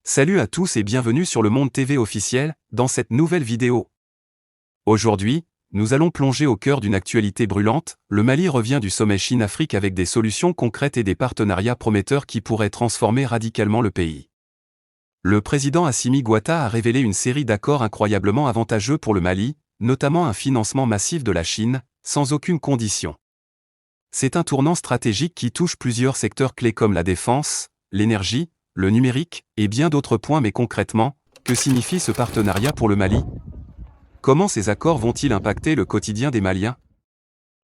Salut à tous et bienvenue sur le Monde TV officiel, dans cette nouvelle vidéo. Aujourd'hui, nous allons plonger au cœur d'une actualité brûlante. Le Mali revient du sommet Chine-Afrique avec des solutions concrètes et des partenariats prometteurs qui pourraient transformer radicalement le pays. Le président Assimi Goïta a révélé une série d'accords incroyablement avantageux pour le Mali, notamment un financement massif de la Chine, sans aucune condition. C'est un tournant stratégique qui touche plusieurs secteurs clés comme la défense, l'énergie, le numérique, et bien d'autres points. Mais concrètement, que signifie ce partenariat pour le Mali? Comment ces accords vont-ils impacter le quotidien des Maliens?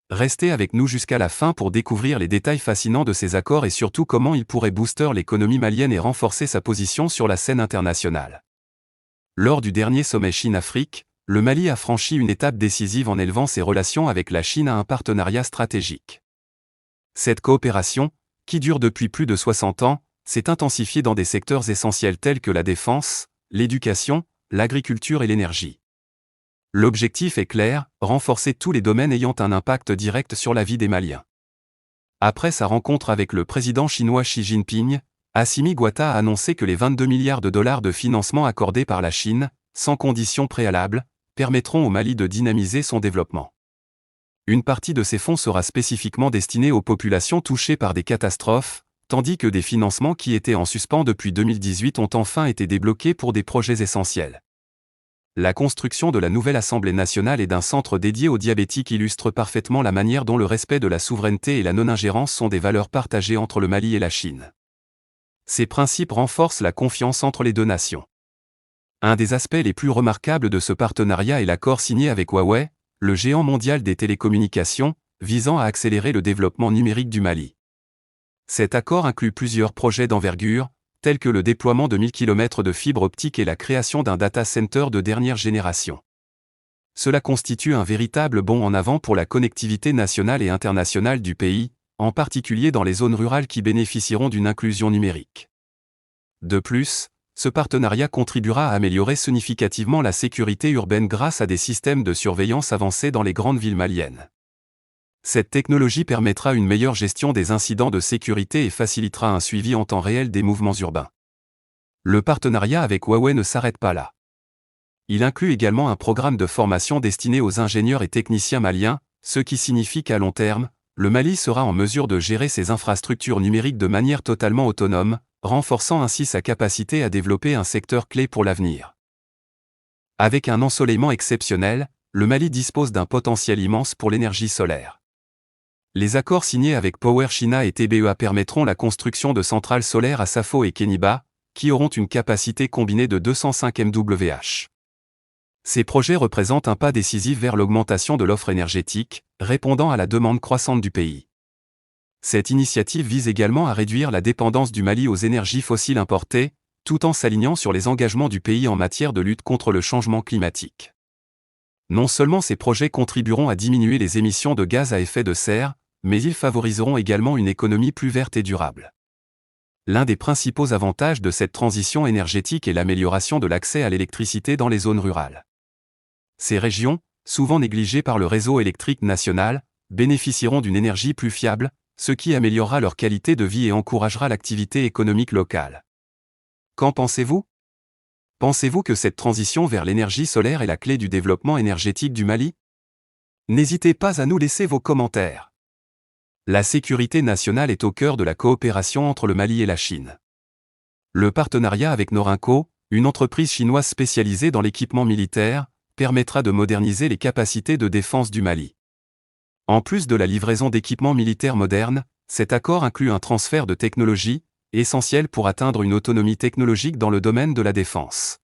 Restez avec nous jusqu'à la fin pour découvrir les détails fascinants de ces accords et surtout comment ils pourraient booster l'économie malienne et renforcer sa position sur la scène internationale. Lors du dernier sommet Chine-Afrique, le Mali a franchi une étape décisive en élevant ses relations avec la Chine à un partenariat stratégique. Cette coopération, qui dure depuis plus de 60 ans, s'est intensifiée dans des secteurs essentiels tels que la défense, l'éducation, l'agriculture et l'énergie. L'objectif est clair, renforcer tous les domaines ayant un impact direct sur la vie des Maliens. Après sa rencontre avec le président chinois Xi Jinping, Assimi Goïta a annoncé que les 22 milliards de dollars de financement accordés par la Chine, sans conditions préalables, permettront au Mali de dynamiser son développement. Une partie de ces fonds sera spécifiquement destinée aux populations touchées par des catastrophes, tandis que des financements qui étaient en suspens depuis 2018 ont enfin été débloqués pour des projets essentiels. La construction de la nouvelle Assemblée nationale et d'un centre dédié aux diabétiques illustre parfaitement la manière dont le respect de la souveraineté et la non-ingérence sont des valeurs partagées entre le Mali et la Chine. Ces principes renforcent la confiance entre les deux nations. Un des aspects les plus remarquables de ce partenariat est l'accord signé avec Huawei, le géant mondial des télécommunications, visant à accélérer le développement numérique du Mali. Cet accord inclut plusieurs projets d'envergure, tels que le déploiement de 1000 km de fibres optiques et la création d'un data center de dernière génération. Cela constitue un véritable bond en avant pour la connectivité nationale et internationale du pays, en particulier dans les zones rurales qui bénéficieront d'une inclusion numérique. De plus, ce partenariat contribuera à améliorer significativement la sécurité urbaine grâce à des systèmes de surveillance avancés dans les grandes villes maliennes. Cette technologie permettra une meilleure gestion des incidents de sécurité et facilitera un suivi en temps réel des mouvements urbains. Le partenariat avec Huawei ne s'arrête pas là. Il inclut également un programme de formation destiné aux ingénieurs et techniciens maliens, ce qui signifie qu'à long terme, le Mali sera en mesure de gérer ses infrastructures numériques de manière totalement autonome, renforçant ainsi sa capacité à développer un secteur clé pour l'avenir. Avec un ensoleillement exceptionnel, le Mali dispose d'un potentiel immense pour l'énergie solaire. Les accords signés avec Power China et TBEA permettront la construction de centrales solaires à Safo et Kéniba, qui auront une capacité combinée de 205 MWh. Ces projets représentent un pas décisif vers l'augmentation de l'offre énergétique, répondant à la demande croissante du pays. Cette initiative vise également à réduire la dépendance du Mali aux énergies fossiles importées, tout en s'alignant sur les engagements du pays en matière de lutte contre le changement climatique. Non seulement ces projets contribueront à diminuer les émissions de gaz à effet de serre, mais ils favoriseront également une économie plus verte et durable. L'un des principaux avantages de cette transition énergétique est l'amélioration de l'accès à l'électricité dans les zones rurales. Ces régions, souvent négligées par le réseau électrique national, bénéficieront d'une énergie plus fiable, ce qui améliorera leur qualité de vie et encouragera l'activité économique locale. Qu'en pensez-vous? Pensez-vous que cette transition vers l'énergie solaire est la clé du développement énergétique du Mali? N'hésitez pas à nous laisser vos commentaires. La sécurité nationale est au cœur de la coopération entre le Mali et la Chine. Le partenariat avec Norinco, une entreprise chinoise spécialisée dans l'équipement militaire, permettra de moderniser les capacités de défense du Mali. En plus de la livraison d'équipements militaires modernes, cet accord inclut un transfert de technologie, essentiel pour atteindre une autonomie technologique dans le domaine de la défense.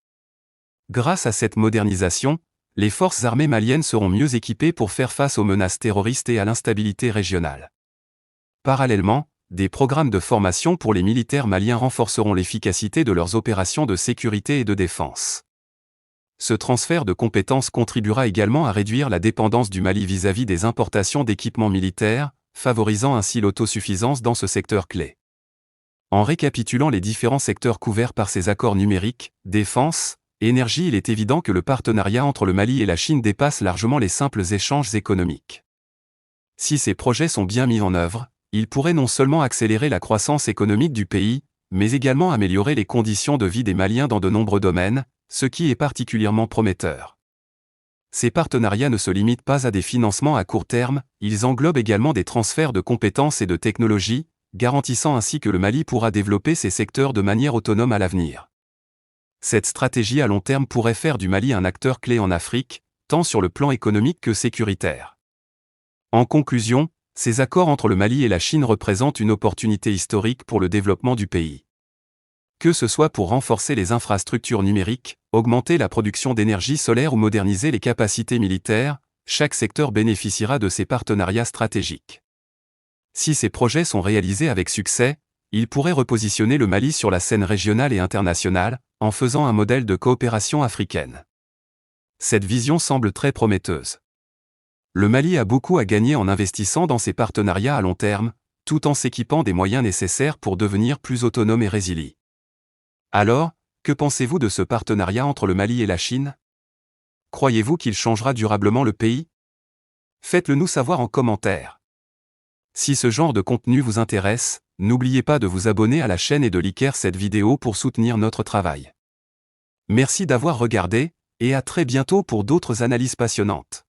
Grâce à cette modernisation, les forces armées maliennes seront mieux équipées pour faire face aux menaces terroristes et à l'instabilité régionale. Parallèlement, des programmes de formation pour les militaires maliens renforceront l'efficacité de leurs opérations de sécurité et de défense. Ce transfert de compétences contribuera également à réduire la dépendance du Mali vis-à-vis des importations d'équipements militaires, favorisant ainsi l'autosuffisance dans ce secteur clé. En récapitulant les différents secteurs couverts par ces accords numériques, défense, énergie, il est évident que le partenariat entre le Mali et la Chine dépasse largement les simples échanges économiques. Si ces projets sont bien mis en œuvre, ils pourraient non seulement accélérer la croissance économique du pays, mais également améliorer les conditions de vie des Maliens dans de nombreux domaines, ce qui est particulièrement prometteur. Ces partenariats ne se limitent pas à des financements à court terme, ils englobent également des transferts de compétences et de technologies, garantissant ainsi que le Mali pourra développer ces secteurs de manière autonome à l'avenir. Cette stratégie à long terme pourrait faire du Mali un acteur clé en Afrique, tant sur le plan économique que sécuritaire. En conclusion, ces accords entre le Mali et la Chine représentent une opportunité historique pour le développement du pays. Que ce soit pour renforcer les infrastructures numériques, augmenter la production d'énergie solaire ou moderniser les capacités militaires, chaque secteur bénéficiera de ces partenariats stratégiques. Si ces projets sont réalisés avec succès, ils pourraient repositionner le Mali sur la scène régionale et internationale, en faisant un modèle de coopération africaine. Cette vision semble très prometteuse. Le Mali a beaucoup à gagner en investissant dans ces partenariats à long terme, tout en s'équipant des moyens nécessaires pour devenir plus autonome et résilient. Alors, que pensez-vous de ce partenariat entre le Mali et la Chine? Croyez-vous qu'il changera durablement le pays? Faites-le nous savoir en commentaire. Si ce genre de contenu vous intéresse, n'oubliez pas de vous abonner à la chaîne et de liker cette vidéo pour soutenir notre travail. Merci d'avoir regardé, et à très bientôt pour d'autres analyses passionnantes.